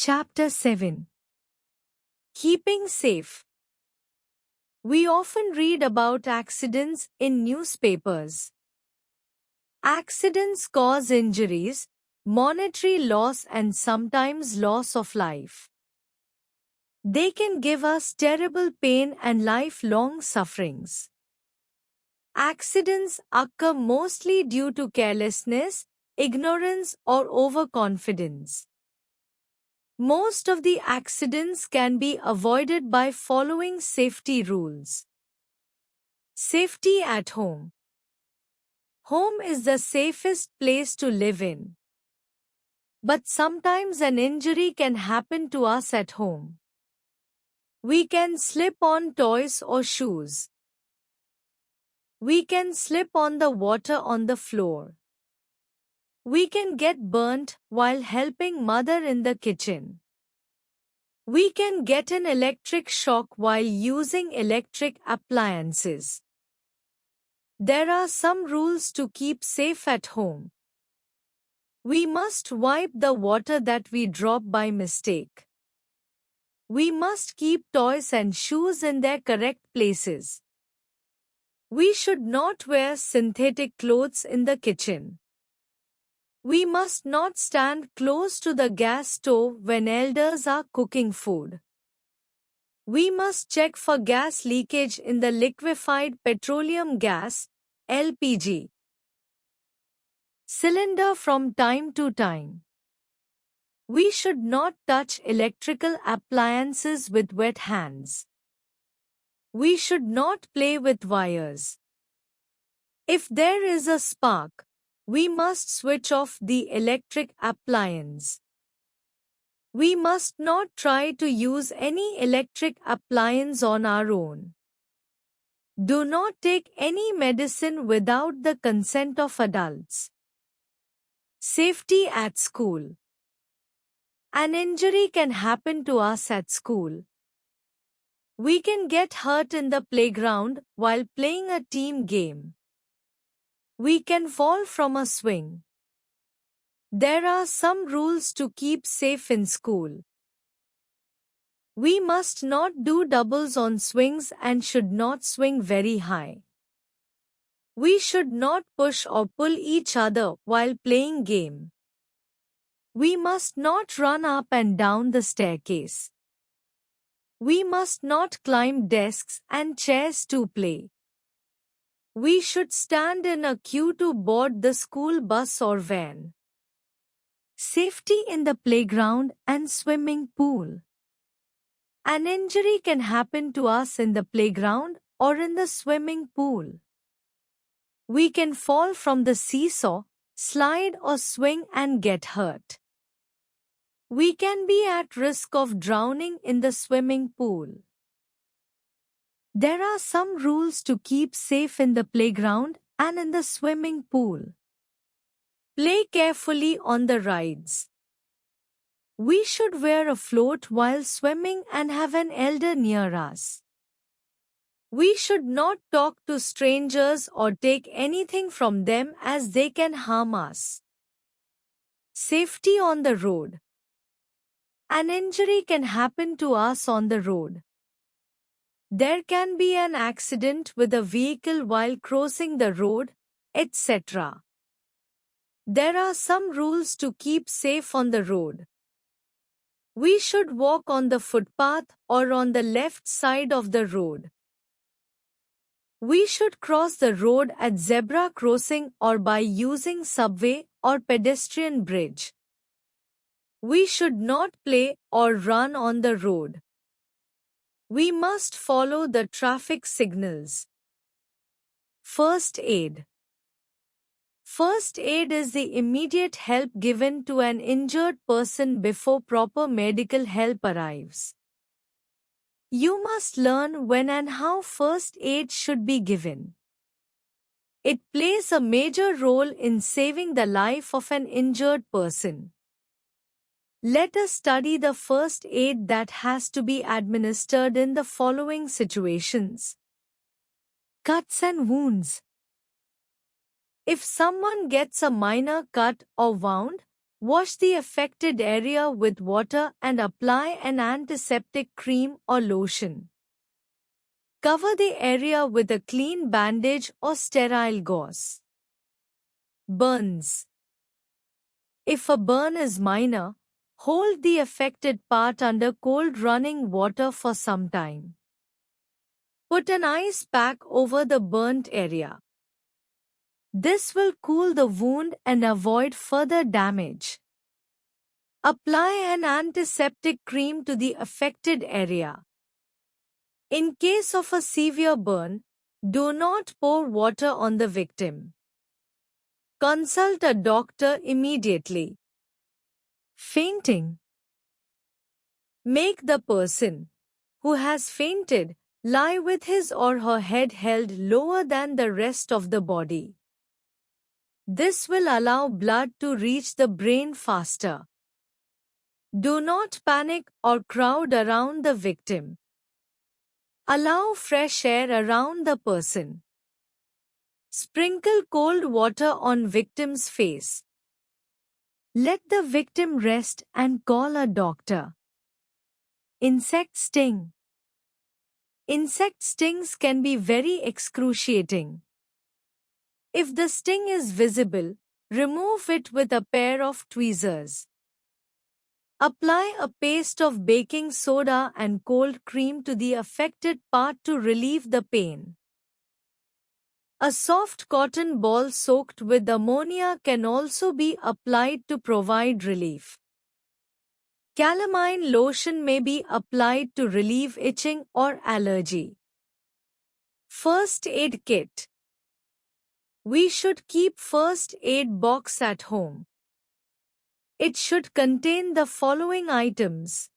Chapter 7. Keeping Safe. We often read about accidents in newspapers. Accidents cause injuries, monetary loss, and sometimes loss of life. They can give us terrible pain and lifelong sufferings. Accidents occur mostly due to carelessness, ignorance, or overconfidence. Most of the accidents can be avoided by following safety rules. Safety at home. Home is the safest place to live in. But sometimes an injury can happen to us at home. We can slip on toys or shoes. We can slip on the water on the floor. We can get burnt while helping mother in the kitchen. We can get an electric shock while using electric appliances. There are some rules to keep safe at home. We must wipe the water that we drop by mistake. We must keep toys and shoes in their correct places. We should not wear synthetic clothes in the kitchen. We must not stand close to the gas stove when elders are cooking food. We must check for gas leakage in the liquefied petroleum gas, LPG, cylinder from time to time. We should not touch electrical appliances with wet hands. We should not play with wires. If there is a spark, we must switch off the electric appliance. We must not try to use any electric appliance on our own. Do not take any medicine without the consent of adults. Safety at school. An injury can happen to us at school. We can get hurt in the playground while playing a team game. We can fall from a swing. There are some rules to keep safe in school. We must not do doubles on swings and should not swing very high. We should not push or pull each other while playing game. We must not run up and down the staircase. We must not climb desks and chairs to play. We should stand in a queue to board the school bus or van. Safety in the playground and swimming pool. An injury can happen to us in the playground or in the swimming pool. We can fall from the seesaw, slide or swing and get hurt. We can be at risk of drowning in the swimming pool. There are some rules to keep safe in the playground and in the swimming pool. Play carefully on the rides. We should wear a float while swimming and have an elder near us. We should not talk to strangers or take anything from them as they can harm us. Safety on the road. An injury can happen to us on the road. There can be an accident with a vehicle while crossing the road, etc. There are some rules to keep safe on the road. We should walk on the footpath or on the left side of the road. We should cross the road at zebra crossing or by using subway or pedestrian bridge. We should not play or run on the road. We must follow the traffic signals. First aid. First aid is the immediate help given to an injured person before proper medical help arrives. You must learn when and how first aid should be given. It plays a major role in saving the life of an injured person. Let us study the first aid that has to be administered in the following situations. Cuts and wounds. If someone gets a minor cut or wound, Wash the affected area with water and apply an antiseptic cream or lotion. Cover the area with a clean bandage or sterile gauze. Burns. If a burn is minor, hold the affected part under cold running water for some time. Put an ice pack over the burnt area. This will cool the wound and avoid further damage. Apply an antiseptic cream to the affected area. In case of a severe burn, do not pour water on the victim. Consult a doctor immediately. Fainting. Make the person who has fainted lie with his or her head held lower than the rest of the body. This will allow blood to reach the brain faster. Do not panic or crowd around the victim. Allow fresh air around the person. Sprinkle cold water on victim's face. Let the victim rest and call a doctor. Insect sting. Insect stings can be very excruciating. If the sting is visible, remove it with a pair of tweezers. Apply a paste of baking soda and cold cream to the affected part to relieve the pain. A soft cotton ball soaked with ammonia can also be applied to provide relief. Calamine lotion may be applied to relieve itching or allergy. First aid kit. We should keep first aid box at home. It should contain the following items: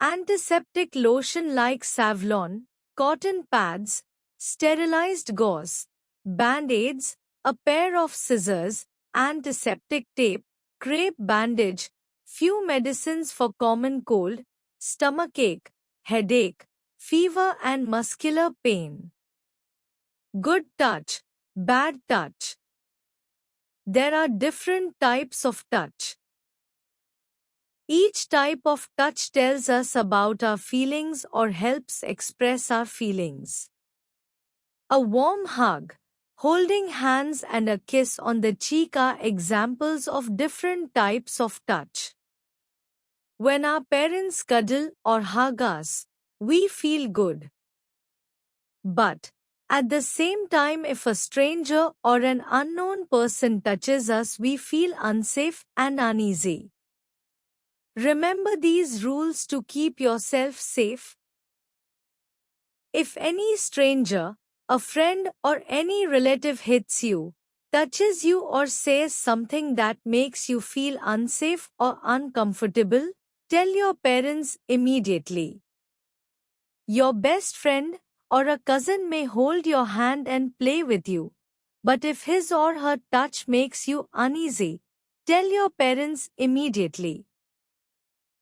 antiseptic lotion like Savlon, cotton pads, sterilized gauze, band-aids, a pair of scissors, antiseptic tape, crepe bandage, few medicines for common cold, stomachache, headache, fever and muscular pain. Good touch, bad touch. There are different types of touch. Each type of touch tells us about our feelings or helps express our feelings. A warm hug, holding hands and a kiss on the cheek are examples of different types of touch. When our parents cuddle or hug us, we feel good. But at the same time, if a stranger or an unknown person touches us, we feel unsafe and uneasy. Remember these rules to keep yourself safe. If any stranger, a friend or any relative hits you, touches you or says something that makes you feel unsafe or uncomfortable, tell your parents immediately. Your best friend or a cousin may hold your hand and play with you, but if his or her touch makes you uneasy, tell your parents immediately.